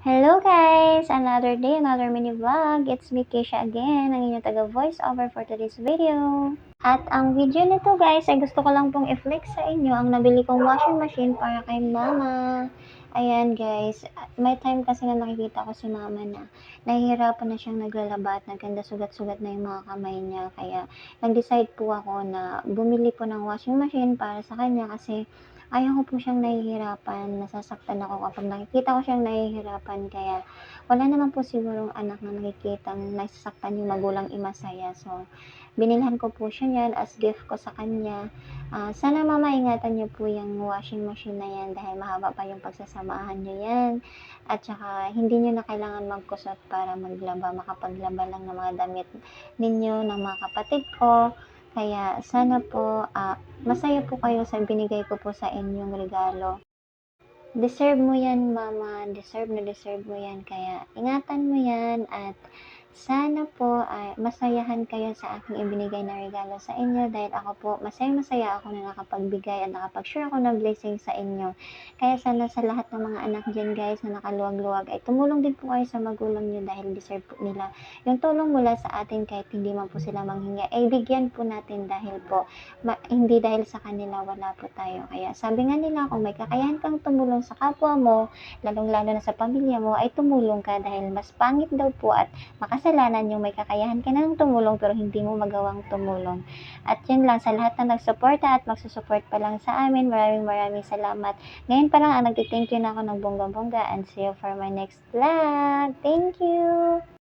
Hello guys! Another day, another mini vlog. It's me, Keisha again, ang inyong taga-voice over for today's video. At ang video nito guys, ay gusto ko lang pong i-flex sa inyo ang nabili kong washing machine para kay mama. Ayan guys, may time kasi na nakikita ko si mama na nahihirapan na siyang naglalaba at nagkanda sugat-sugat na yung mga kamay niya. Kaya nag-decide po ako na bumili po ng washing machine para sa kanya kasi ayaw ko po siyang nahihirapan, nasasaktan ako kapag nakikita ko siyang nahihirapan. Kaya wala naman po sigurong anak na nakikitang nasasaktan yung magulang imasaya. So, binilhan ko po siya yan as gift ko sa kanya. Sana mama ingatan niyo po yung washing machine na yan dahil mahaba pa yung pagsasamahan niyo yan. At saka hindi niyo na kailangan magkusot para maglaba, makapaglaba lang ng mga damit ninyo, ng mga kapatid ko. Kaya sana po masaya po kayo sa binigay ko po sa inyong regalo. Deserve mo yan mama, deserve na deserve mo yan. Kaya ingatan mo yan at sana po ay masayahan kayo sa aking ibinigay na regalo sa inyo dahil ako po masaya ako na nakapagbigay at nakapag-share ako ng blessing sa inyo. Kaya sana sa lahat ng mga anak dyan guys na nakaluwag-luwag ay tumulong din po kayo sa magulang nyo dahil deserve po nila yung tulong mula sa atin kahit hindi man po sila manghingi. Ay bigyan po natin dahil po hindi dahil sa kanila wala po tayo. Kaya sabi nga nila kung may kakayahan kang tumulong sa kapwa mo, lalong-lalo na sa pamilya mo, ay tumulong ka dahil mas pangit daw po at makasalanan yung may kakayahan ka ng tumulong pero hindi mo magawang tumulong. At yun lang, sa lahat na nagsuporta at magsusupport pa lang sa amin, maraming salamat. Ngayon pa lang, nagti-thank you na ako ng bonggang-bongga and see you for my next vlog. Thank you!